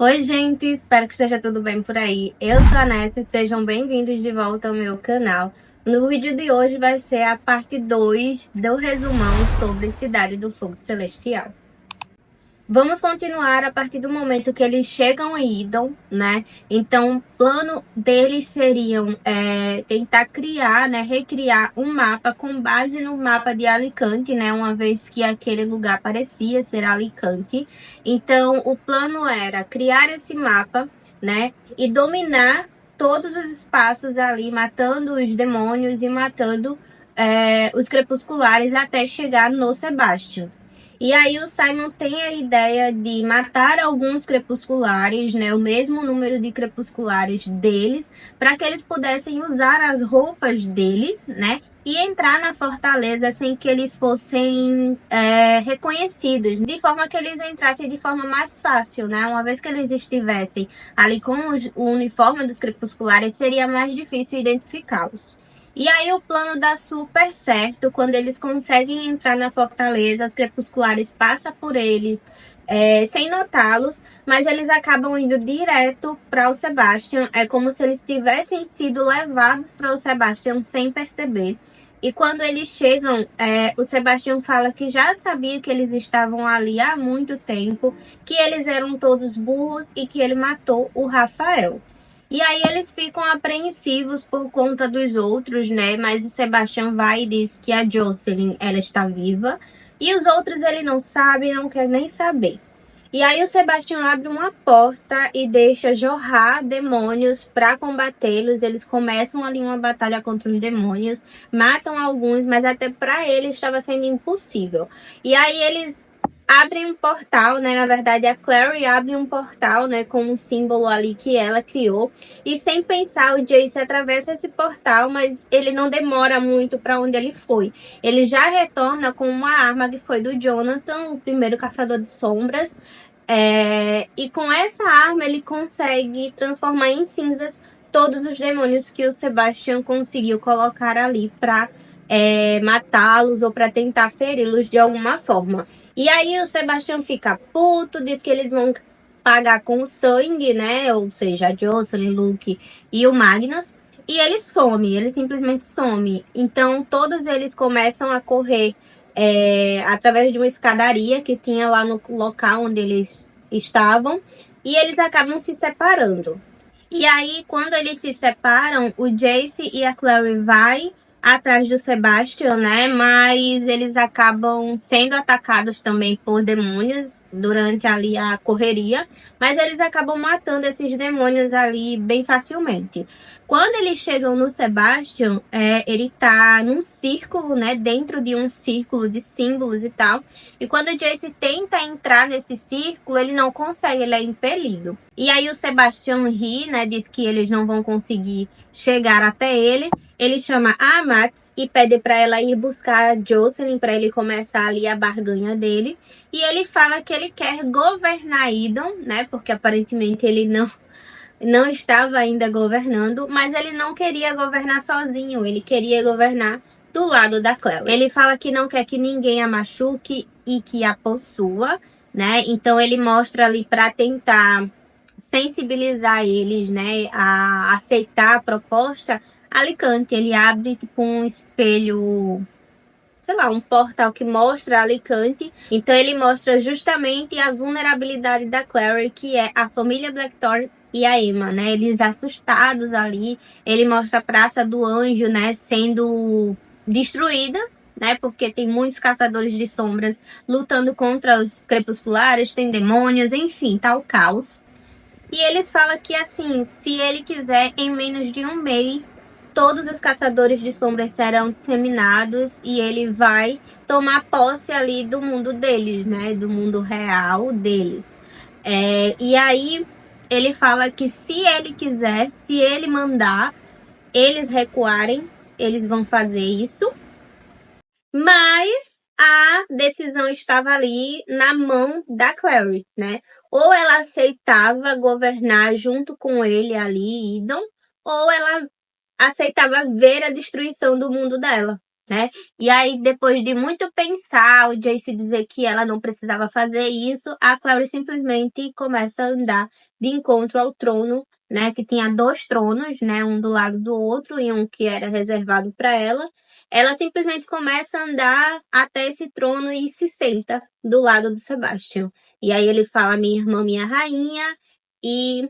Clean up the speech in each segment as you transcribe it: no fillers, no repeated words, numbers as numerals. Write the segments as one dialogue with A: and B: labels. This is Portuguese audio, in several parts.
A: Oi, gente, espero que esteja tudo bem por aí. Eu sou a Nessa e sejam bem-vindos de volta ao meu canal. No vídeo de hoje vai ser a parte 2 do resumão sobre Cidade do Fogo Celestial. Vamos continuar a partir do momento que eles chegam em Idon, né? Então, o plano deles seriam tentar criar, né? Recriar um mapa com base no mapa de Alicante, né? Uma vez que aquele lugar parecia ser Alicante. Então, o plano era criar esse mapa, né? E dominar todos os espaços ali, matando os demônios e matando os crepusculares até chegar no Sebastian. E aí o Simon tem a ideia de matar alguns crepusculares, né, o mesmo número de crepusculares deles, para que eles pudessem usar as roupas deles, né, e entrar na fortaleza sem que eles fossem reconhecidos, de forma que eles entrassem de forma mais fácil, né, uma vez que eles estivessem ali com o uniforme dos crepusculares, seria mais difícil identificá-los. E aí o plano dá super certo quando eles conseguem entrar na fortaleza, os crepusculares passam por eles sem notá-los, mas eles acabam indo direto para o Sebastian. É como se eles tivessem sido levados para o Sebastian sem perceber. E quando eles chegam, o Sebastian fala que já sabia que eles estavam ali há muito tempo, que eles eram todos burros e que ele matou o Rafael. E aí eles ficam apreensivos por conta dos outros, né? Mas o Sebastian vai e diz que a Jocelyn, ela está viva. E os outros ele não sabe, não quer nem saber. E aí o Sebastian abre uma porta e deixa jorrar demônios para combatê-los. Eles começam ali uma batalha contra os demônios, matam alguns, mas até para ele estava sendo impossível. E aí eles abrem um portal, né? Na verdade, a Clary abre um portal, né? Com um símbolo ali que ela criou. E sem pensar, o Jace atravessa esse portal, mas ele não demora muito para onde ele foi. Ele já retorna com uma arma que foi do Jonathan, o primeiro caçador de sombras. E com essa arma ele consegue transformar em cinzas todos os demônios que o Sebastian conseguiu colocar ali para matá-los ou para tentar feri-los de alguma forma. E aí o Sebastian fica puto, diz que eles vão pagar com o sangue, né? Ou seja, a Jocelyn, Luke e o Magnus. E ele some, ele simplesmente some. Então todos eles começam a correr através de uma escadaria que tinha lá no local onde eles estavam. E eles acabam se separando. E aí, quando eles se separam, o Jace e a Clary vai atrás do Sebastian, né? Mas eles acabam sendo atacados também por demônios durante ali a correria. Mas eles acabam matando esses demônios ali bem facilmente. Quando eles chegam no Sebastian, ele tá num círculo, né? Dentro de um círculo de símbolos e tal. E quando o Jace tenta entrar nesse círculo, ele não consegue, ele é impelido. E aí o Sebastian ri, né? Diz que eles não vão conseguir chegar até ele. Ele chama a Amax e pede para ela ir buscar a Jocelyn para ele começar ali a barganha dele. E ele fala que ele quer governar Idon, né? Porque aparentemente ele não estava ainda governando, mas ele não queria governar sozinho, ele queria governar do lado da Clary. Ele fala que não quer que ninguém a machuque e que a possua, né? Então ele mostra ali para tentar sensibilizar eles, né, a aceitar a proposta. Alicante, ele abre tipo um espelho, sei lá, um portal que mostra Alicante. Então ele mostra justamente a vulnerabilidade da Clary, que é a família Blackthorn e a Emma, né? Eles assustados ali. Ele mostra a Praça do Anjo, né, sendo destruída, né? Porque tem muitos caçadores de sombras lutando contra os crepusculares, tem demônios, enfim, tá o caos. E eles falam que, assim, se ele quiser, em menos de um mês, todos os caçadores de sombras serão disseminados e ele vai tomar posse ali do mundo deles, né? Do mundo real deles. E aí ele fala que se ele quiser, se ele mandar eles recuarem, eles vão fazer isso. Mas a decisão estava ali na mão da Clary, né? Ou ela aceitava governar junto com ele ali, Idon, ou ela aceitava ver a destruição do mundo dela. né? E aí, depois de muito pensar, o Jace dizer que ela não precisava fazer isso, a Clary simplesmente começa a andar de encontro ao trono, né? Que tinha 2 tronos, né? Um do lado do outro e um que era reservado para ela. Ela simplesmente começa a andar até esse trono e se senta do lado do Sebastian. E aí ele fala, minha irmã, minha rainha, e,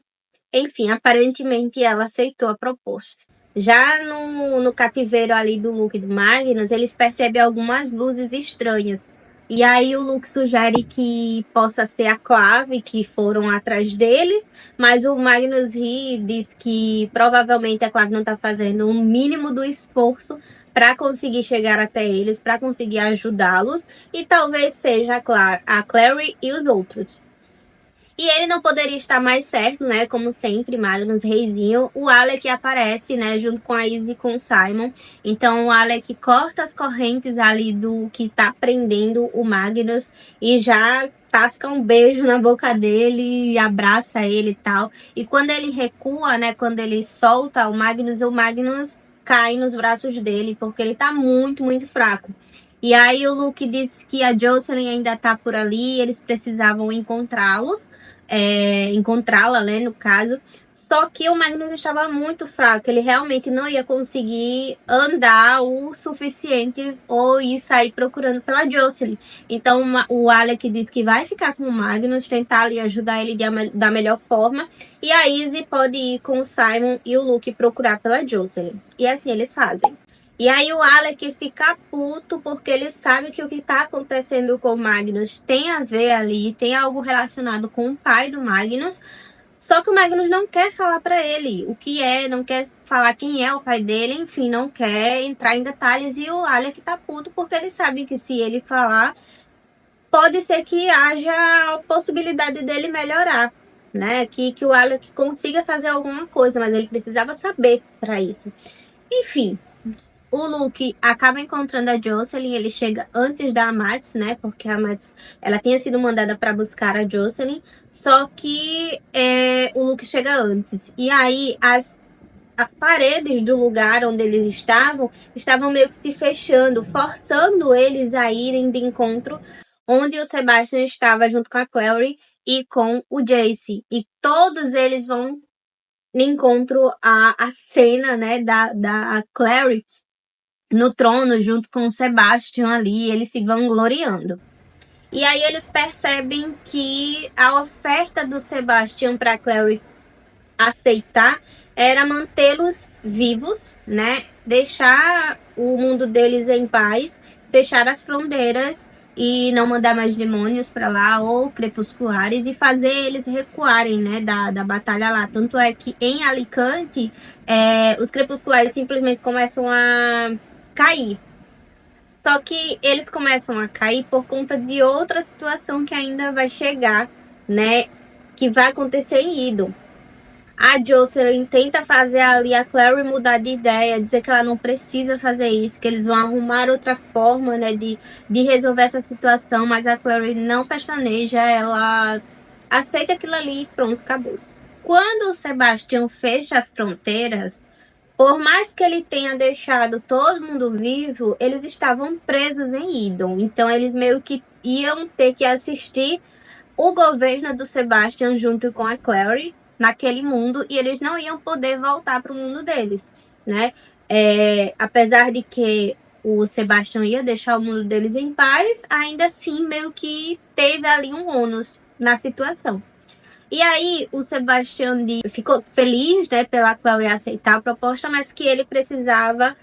A: enfim, aparentemente ela aceitou a proposta. Já no cativeiro ali do Luke e do Magnus, eles percebem algumas luzes estranhas. E aí o Luke sugere que possa ser a Clave que foram atrás deles, mas o Magnus ri e diz que provavelmente a Clave não está fazendo o mínimo do esforço para conseguir chegar até eles, para conseguir ajudá-los, e talvez seja a Clary e os outros. E ele não poderia estar mais certo, né? Como sempre, Magnus reizinho. O Alec aparece, né? Junto com a Izzy e com o Simon. Então o Alec corta as correntes ali do que tá prendendo o Magnus e já tasca um beijo na boca dele e abraça ele e tal. E quando ele recua, né? Quando ele solta o Magnus cai nos braços dele porque ele tá muito, muito fraco. E aí o Luke disse que a Jocelyn ainda tá por ali, eles precisavam encontrá-la, né, no caso. Só que o Magnus estava muito fraco, ele realmente não ia conseguir andar o suficiente ou ir sair procurando pela Jocelyn. Então o Alec diz que vai ficar com o Magnus, tentar ali ajudar ele da melhor forma. E a Izzy pode ir com o Simon e o Luke procurar pela Jocelyn. E assim eles fazem. E aí o Alec fica puto porque ele sabe que o que está acontecendo com o Magnus tem a ver ali, tem algo relacionado com o pai do Magnus. Só que o Magnus não quer falar para ele o que é, não quer falar quem é o pai dele, enfim, não quer entrar em detalhes. E o Alec tá puto porque ele sabe que se ele falar, pode ser que haja a possibilidade dele melhorar, né? Que o Alec consiga fazer alguma coisa, mas ele precisava saber para isso. Enfim. O Luke acaba encontrando a Jocelyn, ele chega antes da Mads, né? Porque a Mads, ela tinha sido mandada para buscar a Jocelyn, só que o Luke chega antes. E aí as paredes do lugar onde eles estavam meio que se fechando, forçando eles a irem de encontro onde o Sebastian estava junto com a Clary e com o Jace. E todos eles vão de encontro à cena, né, da Clary no trono junto com o Sebastian ali, eles se vangloriando. E aí eles percebem que a oferta do Sebastian para Clary aceitar era mantê-los vivos, né? Deixar o mundo deles em paz, fechar as fronteiras e não mandar mais demônios para lá ou crepusculares e fazer eles recuarem, né, da batalha lá. Tanto é que em Alicante, os crepusculares simplesmente começam a cair. Só que eles começam a cair por conta de outra situação que ainda vai chegar, né? Que vai acontecer em Idon. A Jocelyn tenta fazer ali a Clary mudar de ideia, dizer que ela não precisa fazer isso, que eles vão arrumar outra forma, né, de resolver essa situação, mas a Clary não pestaneja, ela aceita aquilo ali e pronto, acabou. Quando o Sebastian fecha as fronteiras, por mais que ele tenha deixado todo mundo vivo, eles estavam presos em Idon. Então eles meio que iam ter que assistir o governo do Sebastian junto com a Clary naquele mundo e eles não iam poder voltar para o mundo deles, né? Apesar de que o Sebastian ia deixar o mundo deles em paz, ainda assim meio que teve ali um ônus na situação. E aí o Sebastian ficou feliz, né, pela Clary aceitar a proposta, mas que ele precisava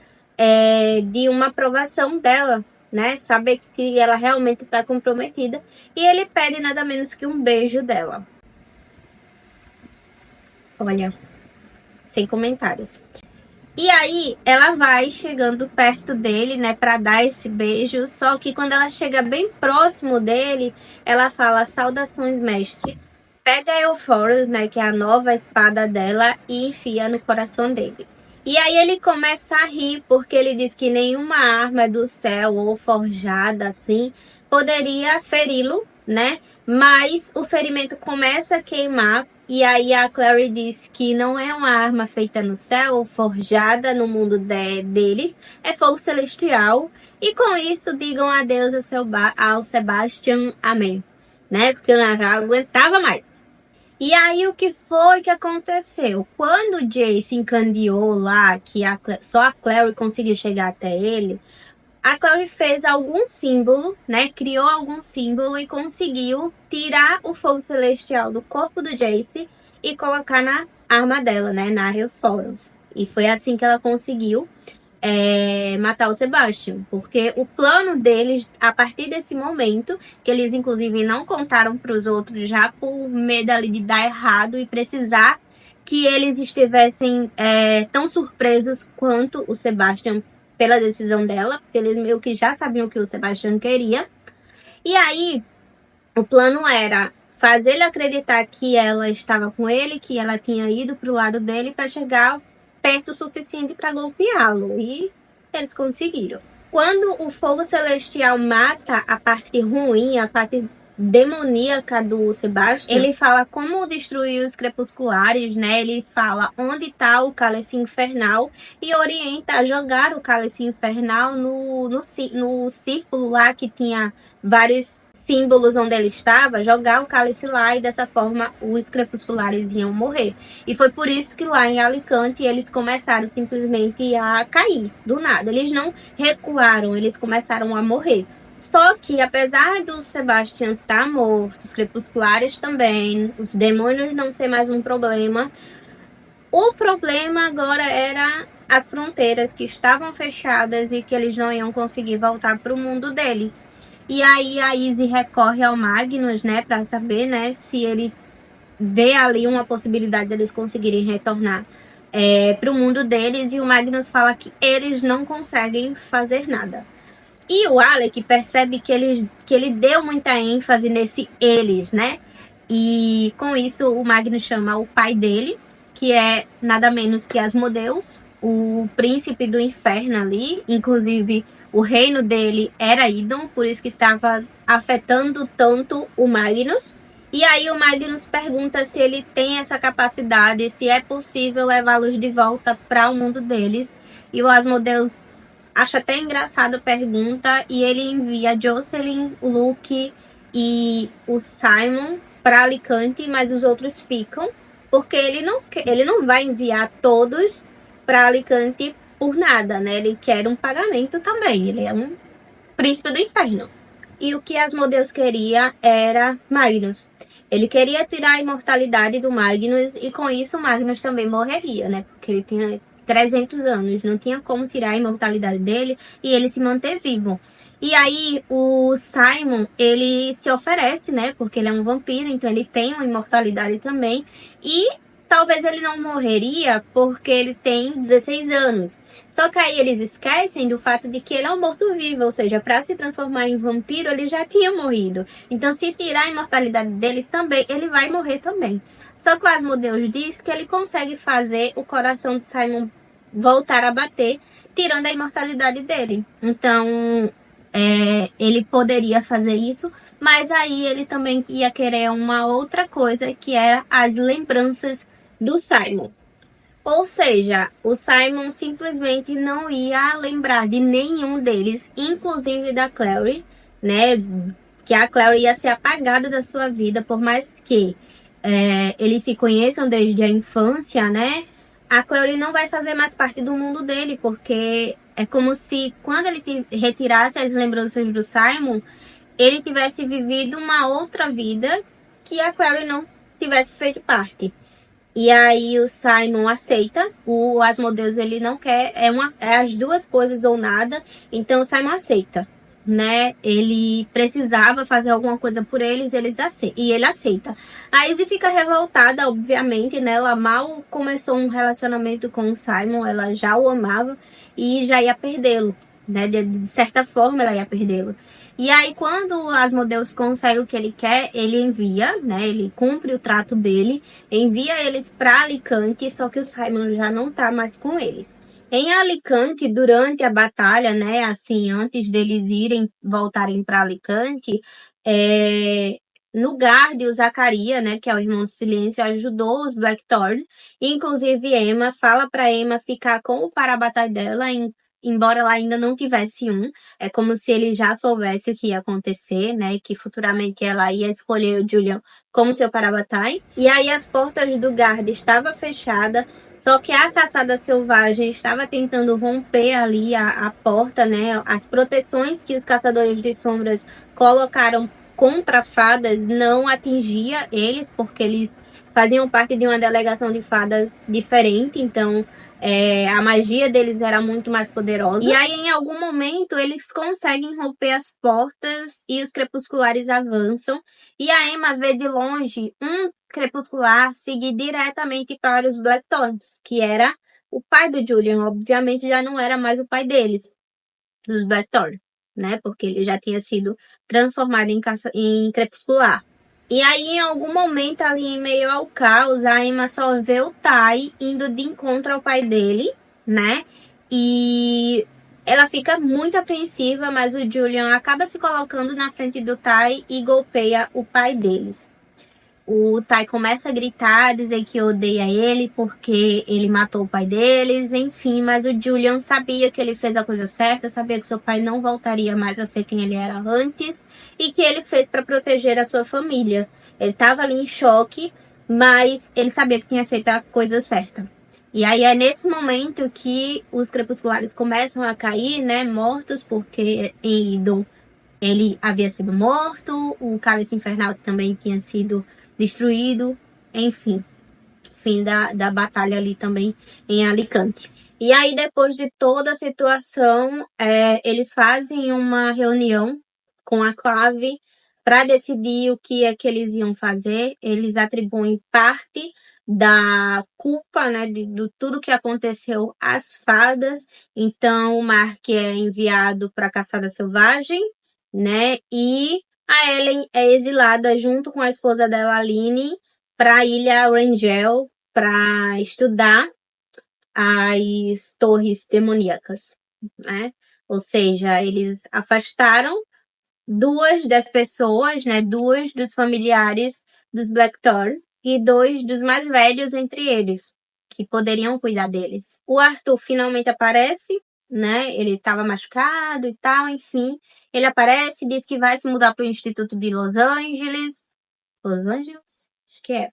A: de uma aprovação dela, né, saber que ela realmente está comprometida. E ele pede nada menos que um beijo dela. Olha, sem comentários. E aí ela vai chegando perto dele, né, para dar esse beijo. Só que quando ela chega bem próximo dele, ela fala: saudações, mestre. Pega a Euphorus, né, que é a nova espada dela, e enfia no coração dele. E aí ele começa a rir, porque ele diz que nenhuma arma do céu ou forjada assim poderia feri-lo, né? Mas o ferimento começa a queimar e aí a Clary diz que não é uma arma feita no céu, forjada no mundo deles, é fogo celestial. E com isso digam adeus ao Sebastian, amém, né? Porque eu não aguentava mais. E aí o que foi que aconteceu? Quando o Jay se encandeou lá, que só a Clary conseguiu chegar até ele, a Clary fez algum símbolo, né? Criou algum símbolo e conseguiu tirar o fogo celestial do corpo do Jace e colocar na arma dela, né? Na Hellspawn. E foi assim que ela conseguiu matar o Sebastian, porque o plano deles, a partir desse momento, que eles inclusive não contaram para os outros já por medo ali de dar errado e precisar que eles estivessem tão surpresos quanto o Sebastian pela decisão dela, porque eles meio que já sabiam o que o Sebastian queria. E aí, o plano era fazer ele acreditar que ela estava com ele, que ela tinha ido para o lado dele para chegar perto o suficiente para golpeá-lo. E eles conseguiram. Quando o fogo celestial mata a parte ruim, a parte demoníaca do Sebastian, ele fala como destruir os crepusculares, né? Ele fala onde está o cálice infernal e orienta a jogar o cálice infernal no círculo lá que tinha vários símbolos onde ele estava, jogar o cálice lá e dessa forma os crepusculares iam morrer. E foi por isso que lá em Alicante eles começaram simplesmente a cair do nada. Eles não recuaram, eles começaram a morrer. Só que apesar do Sebastian estar morto, os crepusculares também, os demônios não ser mais um problema, o problema agora era as fronteiras que estavam fechadas e que eles não iam conseguir voltar para o mundo deles. E aí a Izzy recorre ao Magnus, né, para saber, né, se ele vê ali uma possibilidade deles conseguirem retornar para o mundo deles. E o Magnus fala que eles não conseguem fazer nada. E o Alec percebe que ele deu muita ênfase nesse eles, né? E com isso o Magnus chama o pai dele, que é nada menos que Asmodeus, o príncipe do inferno ali. Inclusive, o reino dele era Idon, por isso que estava afetando tanto o Magnus. E aí o Magnus pergunta se ele tem essa capacidade, se é possível levá-los de volta para o mundo deles. E o Asmodeus acha até engraçada a pergunta e ele envia Jocelyn, o Luke e o Simon para Alicante, mas os outros ficam, porque ele não vai enviar todos para Alicante por nada, né? Ele quer um pagamento também, ele é um príncipe do inferno. E o que Asmodeus queria era Magnus. Ele queria tirar a imortalidade do Magnus e com isso o Magnus também morreria, né? Porque ele tinha 300 anos, não tinha como tirar a imortalidade dele e ele se manter vivo. E aí o Simon, ele se oferece, né? Porque ele é um vampiro, então ele tem uma imortalidade também. E talvez ele não morreria porque ele tem 16 anos. Só que aí eles esquecem do fato de que ele é um morto-vivo, ou seja, para se transformar em vampiro ele já tinha morrido. Então se tirar a imortalidade dele também, ele vai morrer também. Só que o Asmodeus diz que ele consegue fazer o coração de Simon voltar a bater, tirando a imortalidade dele. Então ele poderia fazer isso, mas aí ele também ia querer uma outra coisa, que era as lembranças do Simon. Ou seja, o Simon simplesmente não ia lembrar de nenhum deles, inclusive da Clary, né? Que a Clary ia ser apagada da sua vida, por mais que eles se conheçam desde a infância, né? A Clary não vai fazer mais parte do mundo dele, porque é como se quando ele retirasse as lembranças do Simon, ele tivesse vivido uma outra vida que a Clary não tivesse feito parte. E aí o Simon aceita, o Asmodeus ele não quer, é as duas coisas ou nada, então o Simon aceita, né? Ele precisava fazer alguma coisa por eles, e ele aceita. A Izzy fica revoltada, obviamente, né? Ela mal começou um relacionamento com o Simon, ela já o amava e já ia perdê-lo, né? De certa forma ela ia perdê-lo. E aí, quando o Asmodeus consegue o que ele quer, ele envia, né? Ele cumpre o trato dele, envia eles para Alicante, só que o Simon já não tá mais com eles. Em Alicante, durante a batalha, né? Assim, antes deles voltarem para Alicante, no Guard, o Zaccaria, né, que é o irmão do Silêncio, ajudou os Blackthorn. E, inclusive, Aemma fala pra Aemma ficar com o Parabatai dela, embora ela ainda não tivesse um. É como se ele já soubesse o que ia acontecer, né, que futuramente ela ia escolher o Julian como seu Parabatai. E aí as portas do Guard estavam fechadas, só que a caçada selvagem estava tentando romper ali a porta, né, as proteções que os caçadores de sombras colocaram contra fadas não atingia eles, porque eles faziam parte de uma delegação de fadas diferente, então a magia deles era muito mais poderosa. E aí, em algum momento, eles conseguem romper as portas e os crepusculares avançam. E a Aemma vê de longe um crepuscular seguir diretamente para os Blackthorns, que era o pai do Julian. Obviamente, já não era mais o pai deles, dos Blackthorn, né? Porque ele já tinha sido transformado em crepuscular. E aí, em algum momento, ali em meio ao caos, a Aemma só vê o Tai indo de encontro ao pai dele, né? E ela fica muito apreensiva, mas o Julian acaba se colocando na frente do Tai e golpeia o pai deles. O Tai começa a gritar, dizer que odeia ele porque ele matou o pai deles, enfim, mas o Julian sabia que ele fez a coisa certa, sabia que seu pai não voltaria mais a ser quem ele era antes e que ele fez para proteger a sua família. Ele estava ali em choque, mas ele sabia que tinha feito a coisa certa. E aí é nesse momento que os crepusculares começam a cair, né, mortos, porque em Idon ele havia sido morto, o Cálice Infernal também tinha sido destruído, enfim, fim da batalha ali também em Alicante. E aí, depois de toda a situação, eles fazem uma reunião com a Clave para decidir o que é que eles iam fazer. Eles atribuem parte da culpa, né, de tudo que aconteceu às fadas. Então, o Mark é enviado para a Caçada Selvagem, né, e a Ellen é exilada junto com a esposa dela, Aline, para a Ilha Rangel para estudar as torres demoníacas, né? Ou seja, eles afastaram duas das pessoas, né? Duas dos familiares dos Blackthorn e dois dos mais velhos entre eles, que poderiam cuidar deles. O Arthur finalmente aparece, né? Ele estava machucado e tal, enfim. Ele aparece, diz que vai se mudar para o Instituto de Los Angeles. Los Angeles? Acho que é.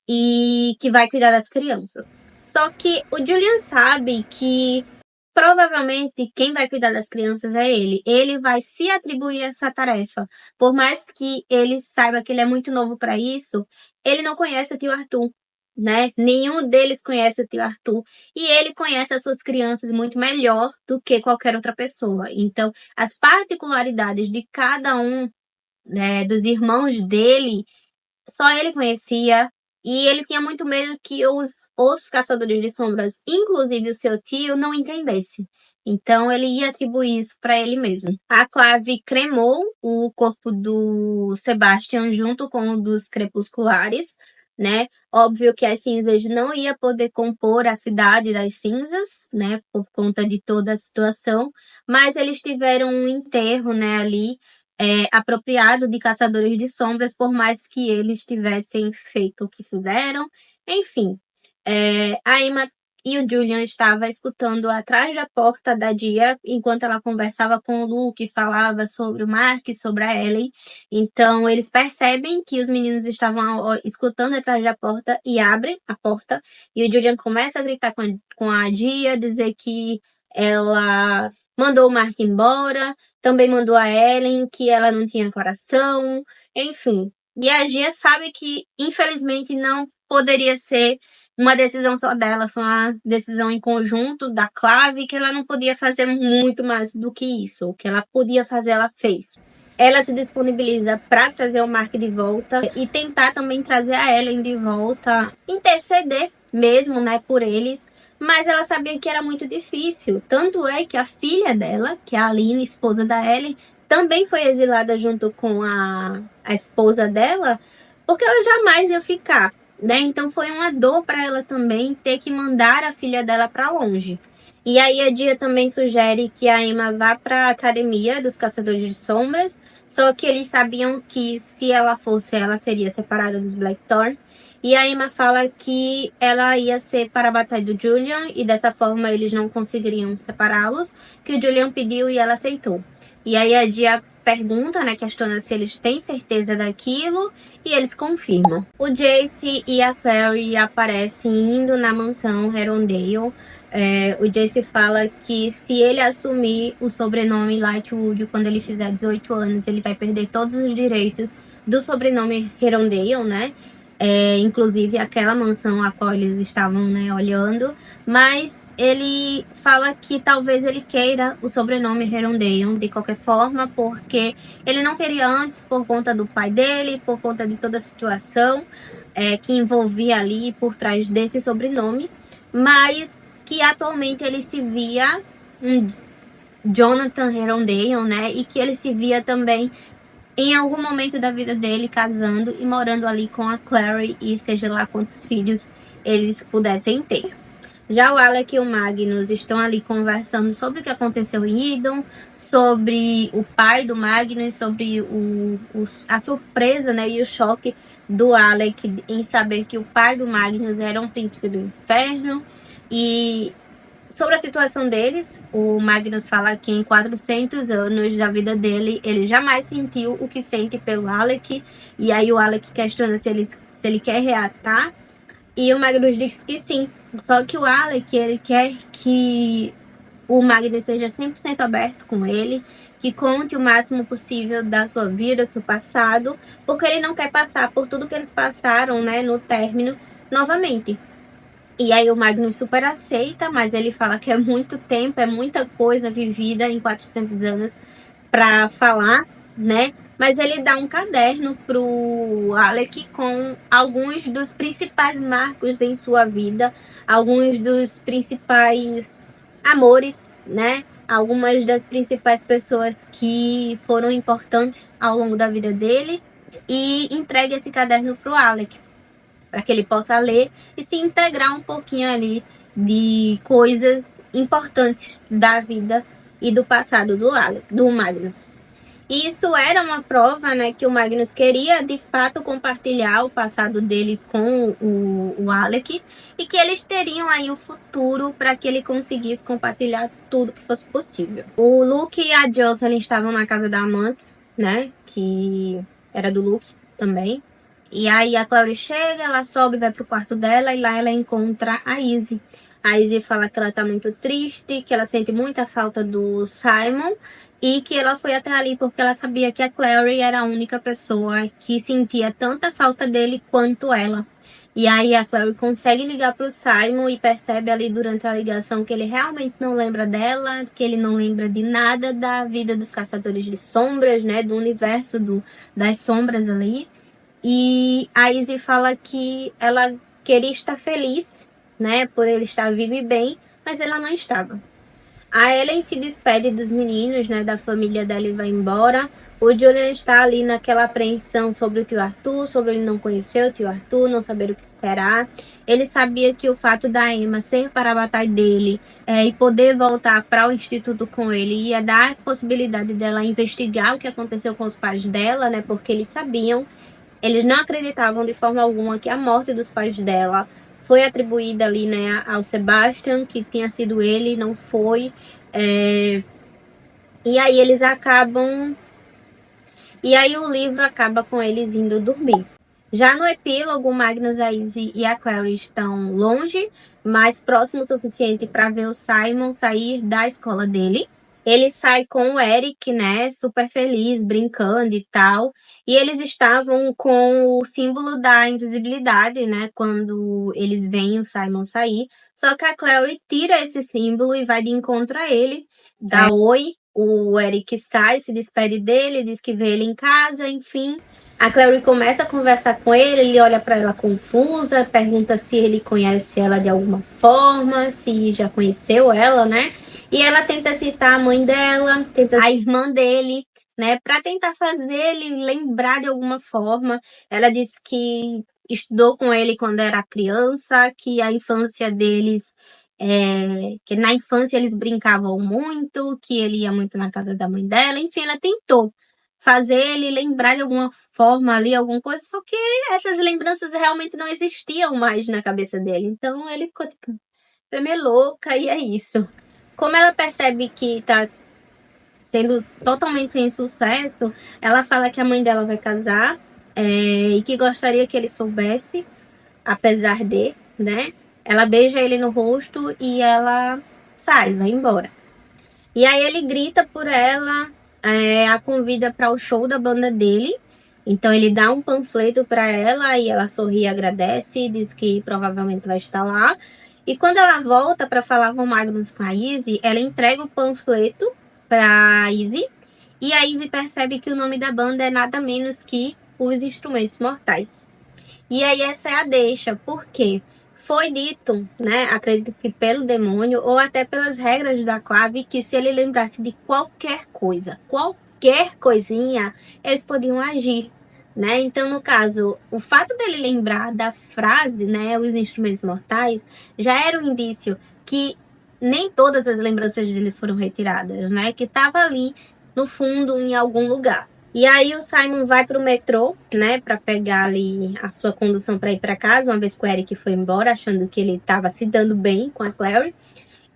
A: E que vai cuidar das crianças. Só que o Julian sabe que provavelmente quem vai cuidar das crianças é ele. Ele vai se atribuir essa tarefa. Por mais que ele saiba que ele é muito novo para isso, ele não conhece o tio Arthur, né? Nenhum deles conhece o tio Arthur. E ele conhece as suas crianças muito melhor do que qualquer outra pessoa. Então, as particularidades de cada um, né, dos irmãos dele, só ele conhecia. E ele tinha muito medo que os outros caçadores de sombras, inclusive o seu tio, não entendesse. Então ele ia atribuir isso para ele mesmo. A Clave cremou o corpo do Sebastian junto com o dos crepusculares, né? Óbvio que as cinzas não ia poder compor a cidade das cinzas, né? Por conta de toda a situação. Mas eles tiveram um enterro, né? Ali apropriado de caçadores de sombras, por mais que eles tivessem feito o que fizeram. Enfim, a Emma e o Julian estavam escutando atrás da porta da Dia, enquanto ela conversava com o Luke, falava sobre o Mark, sobre a Ellie. Então, eles percebem que os meninos estavam escutando atrás da porta e abrem a porta. E o Julian começa a gritar com a Dia, dizer que ela mandou o Mark embora, também mandou a Ellen que ela não tinha coração, enfim. E a Gia sabe que, infelizmente, não poderia ser uma decisão só dela, foi uma decisão em conjunto da Clave, que ela não podia fazer muito mais do que isso. O que ela podia fazer, ela fez. Ela se disponibiliza para trazer o Mark de volta e tentar também trazer a Ellen de volta, interceder mesmo, né, por eles. Mas ela sabia que era muito difícil. Tanto é que a filha dela, que é a Aline, esposa da Ellen, também foi exilada junto com a esposa dela, porque ela jamais ia ficar, né? Então foi uma dor para ela também ter que mandar a filha dela para longe. E aí a Dia também sugere que a Emma vá para a academia dos Caçadores de Sombras, Só que eles sabiam que se ela fosse, ela seria separada dos Blackthorn. E a Emma fala que ela ia ser para a batalha do Julian e dessa forma eles não conseguiriam separá-los, que o Julian pediu e ela aceitou. E aí a Dia pergunta, né, questiona se eles têm certeza daquilo e eles confirmam. O Jace e a Clary aparecem indo na mansão Herondale. O Jace fala que se ele assumir o sobrenome Lightwood quando ele fizer 18 anos, ele vai perder todos os direitos do sobrenome Herondale, né? Inclusive aquela mansão a qual eles estavam, né, olhando, mas ele fala que talvez ele queira o sobrenome Herondale de qualquer forma, porque ele não queria antes por conta do pai dele, por conta de toda a situação que envolvia ali por trás desse sobrenome, mas que atualmente ele se via um Jonathan Herondale, né, e que ele se via também em algum momento da vida dele, casando e morando ali com a Clary e seja lá quantos filhos eles pudessem ter. Já o Alec e o Magnus estão ali conversando sobre o que aconteceu em Idon, sobre o pai do Magnus, sobre a surpresa, né, e o choque do Alec em saber que o pai do Magnus era um príncipe do inferno. E sobre a situação deles, o Magnus fala que em 400 anos da vida dele, ele jamais sentiu o que sente pelo Alec. E aí o Alec questiona se ele quer reatar. E o Magnus diz que sim. Só que o Alec, ele quer que o Magnus seja 100% aberto com ele, que conte o máximo possível da sua vida, do seu passado, porque ele não quer passar por tudo que eles passaram, né, no término novamente. E aí o Magnus super aceita, mas ele fala que é muito tempo, é muita coisa vivida em 400 anos para falar, né? Mas ele dá um caderno pro Alec com alguns dos principais marcos em sua vida, alguns dos principais amores, né? Algumas das principais pessoas que foram importantes ao longo da vida dele, e entrega esse caderno pro Alec, para que ele possa ler e se integrar um pouquinho ali de coisas importantes da vida e do passado do Magnus. E isso era uma prova, né, que o Magnus queria de fato compartilhar o passado dele com o Alec, e que eles teriam aí o futuro para que ele conseguisse compartilhar tudo que fosse possível. O Luke e a Jocelyn estavam na casa da Amantes, né, que era do Luke também. E aí a Clary chega, ela sobe, vai pro quarto dela e lá ela encontra a Izzy. A Izzy fala que ela tá muito triste, que ela sente muita falta do Simon e que ela foi até ali porque ela sabia que a Clary era a única pessoa que sentia tanta falta dele quanto ela. E aí a Clary consegue ligar pro Simon e percebe ali durante a ligação que ele realmente não lembra dela, que ele não lembra de nada da vida dos caçadores de sombras, né, do universo das sombras ali. E a Izzy fala que ela queria estar feliz, né, por ele estar vivo e bem, mas ela não estava. A Ellen se despede dos meninos, né, da família dela e vai embora. O Julian está ali naquela apreensão sobre o tio Arthur, sobre ele não conhecer o tio Arthur, não saber o que esperar. Ele sabia que o fato da Emma ser para a batalha dele e poder voltar para o instituto com ele ia dar a possibilidade dela investigar o que aconteceu com os pais dela, né, porque eles não acreditavam de forma alguma que a morte dos pais dela foi atribuída ali, né, ao Sebastian, que tinha sido ele, não foi. E aí eles acabam... E aí o livro acaba com eles indo dormir. Já no epílogo, Magnus, a Izzy e a Clary estão longe, mas próximo o suficiente para ver o Simon sair da escola dele. Ele sai com o Eric, né, super feliz, brincando e tal. E eles estavam com o símbolo da invisibilidade, né, quando eles veem o Simon sair. Só que a Clary tira esse símbolo e vai de encontro a ele, dá oi. O Eric sai, se despede dele, diz que vê ele em casa, enfim. A Clary começa a conversar com ele olha para ela confusa, pergunta se ele conhece ela de alguma forma, se já conheceu ela, né? E ela tenta citar a mãe dela, a irmã dele, né? Para tentar fazer ele lembrar de alguma forma. Ela diz que estudou com ele quando era criança, que a infância deles... que na infância eles brincavam muito, que ele ia muito na casa da mãe dela, enfim, ela tentou fazer ele lembrar de alguma forma ali, alguma coisa, só que essas lembranças realmente não existiam mais na cabeça dele. Então ele ficou tipo, é meio louca e é isso. Como ela percebe que tá sendo totalmente sem sucesso, ela fala que a mãe dela vai casar e que gostaria que ele soubesse, apesar de, né? Ela beija ele no rosto e ela sai, vai embora. E aí ele grita por ela, a convida para o show da banda dele. Então ele dá um panfleto para ela e ela sorri e agradece, diz que provavelmente vai estar lá. E quando ela volta para falar com o Magnus com a Izzy, ela entrega o panfleto para a Izzy. E a Izzy percebe que o nome da banda é nada menos que Os Instrumentos Mortais. E aí essa é a deixa, porque foi dito, né, acredito que pelo demônio ou até pelas regras da clave, que se ele lembrasse de qualquer coisa, qualquer coisinha, eles podiam agir, né? Então, no caso, o fato dele lembrar da frase, né, os instrumentos mortais, já era um indício que nem todas as lembranças dele foram retiradas, né? Que estava ali no fundo, em algum lugar. E aí o Simon vai pro metrô, né, para pegar ali a sua condução para ir para casa, uma vez que o Eric foi embora, achando que ele estava se dando bem com a Clary.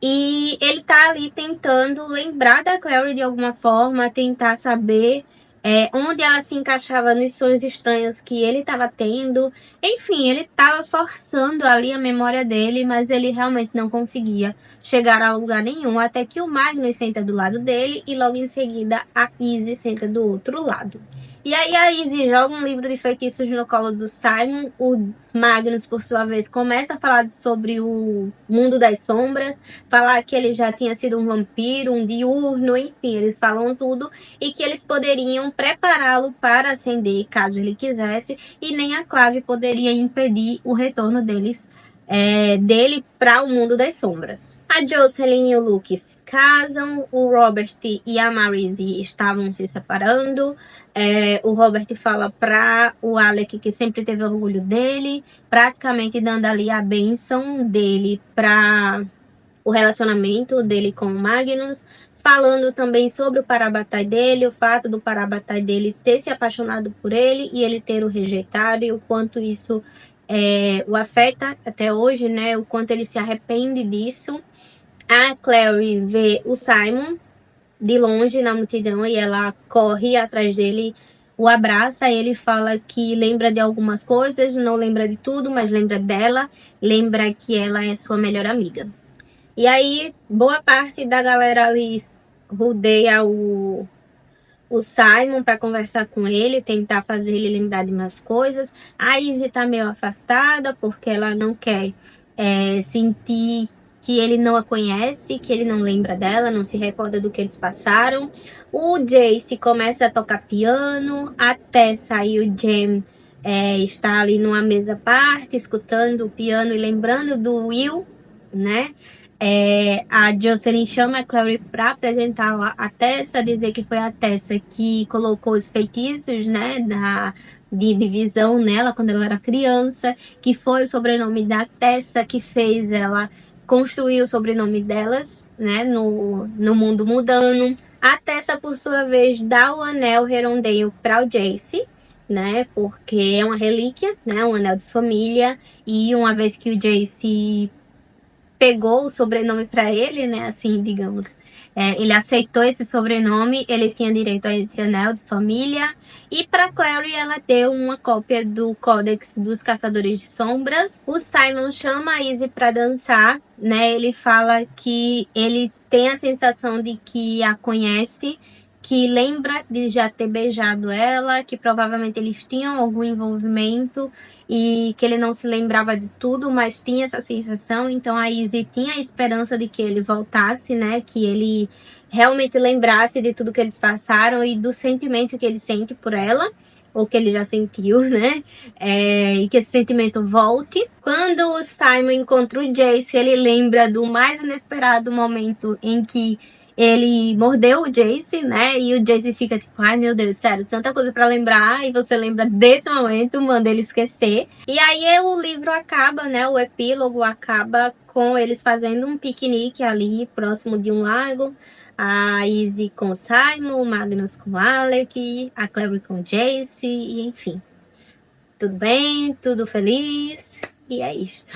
A: E ele tá ali tentando lembrar da Clary de alguma forma, tentar saber onde ela se encaixava nos sonhos estranhos que ele estava tendo. Enfim, ele estava forçando ali a memória dele, mas ele realmente não conseguia chegar a lugar nenhum, até que o Magnus senta do lado dele e logo em seguida a Izzy senta do outro lado. E aí a Izzy joga um livro de feitiços no colo do Simon. O Magnus, por sua vez, começa a falar sobre o mundo das sombras, falar que ele já tinha sido um vampiro, um diurno, enfim, eles falam tudo, e que eles poderiam prepará-lo para ascender, caso ele quisesse, e nem a Clave poderia impedir o retorno dele para o mundo das sombras. A Jocelyn e o Luke se casam, o Robert e a Marise estavam se separando. O Robert fala para o Alec que sempre teve orgulho dele, praticamente dando ali a bênção dele para o relacionamento dele com o Magnus, falando também sobre o Parabatai dele, o fato do Parabatai dele ter se apaixonado por ele e ele ter o rejeitado, e o quanto isso o afeta até hoje, né? O quanto ele se arrepende disso. A Clary vê o Simon de longe na multidão e ela corre atrás dele, o abraça, e ele fala que lembra de algumas coisas, não lembra de tudo, mas lembra dela, lembra que ela é sua melhor amiga. E aí, boa parte da galera ali rodeia o Simon para conversar com ele, tentar fazer ele lembrar de umas coisas. A Izzy tá meio afastada porque ela não quer sentir que ele não a conhece, que ele não lembra dela, não se recorda do que eles passaram. O Jace começa a tocar piano, até sair o Jem está ali numa mesa à parte, escutando o piano e lembrando do Will, né? A Jocelyn chama a Clary para apresentar a Tessa, dizer que foi a Tessa que colocou os feitiços, né, de divisão nela quando ela era criança, que foi o sobrenome da Tessa que fez ela construir o sobrenome delas, né, no mundo mudando. A Tessa, por sua vez, dá o anel Herondale para o Jace, né, porque é uma relíquia, né, um anel de família, e uma vez que o Jace pegou o sobrenome para ele, né, assim, digamos, ele aceitou esse sobrenome, ele tinha direito a esse anel de família. E para Clary, ela deu uma cópia do Códex dos Caçadores de Sombras. O Simon chama a Izzy para dançar, né? Ele fala que ele tem a sensação de que a conhece, que lembra de já ter beijado ela, que provavelmente eles tinham algum envolvimento e que ele não se lembrava de tudo, mas tinha essa sensação. Então a Izzy tinha a esperança de que ele voltasse, né? Que ele realmente lembrasse de tudo que eles passaram e do sentimento que ele sente por ela, ou que ele já sentiu, né? E que esse sentimento volte. Quando o Simon encontra o Jace, ele lembra do mais inesperado momento em que ele mordeu o Jace, né? E o Jace fica tipo, ai meu Deus, sério, tanta coisa pra lembrar. E você lembra desse momento, manda ele esquecer. E aí o livro acaba, né? O epílogo acaba com eles fazendo um piquenique ali, próximo de um lago. A Izzy com o Simon, o Magnus com o Alec, a Clary com o Jace, e enfim. Tudo bem, tudo feliz, e é isso.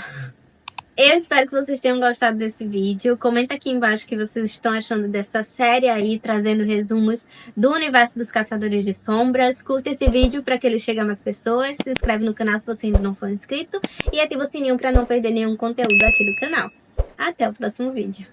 A: Eu espero que vocês tenham gostado desse vídeo. Comenta aqui embaixo o que vocês estão achando dessa série aí, trazendo resumos do universo dos Caçadores de Sombras. Curta esse vídeo para que ele chegue a mais pessoas. Se inscreve no canal se você ainda não for inscrito. E ativa o sininho para não perder nenhum conteúdo aqui do canal. Até o próximo vídeo.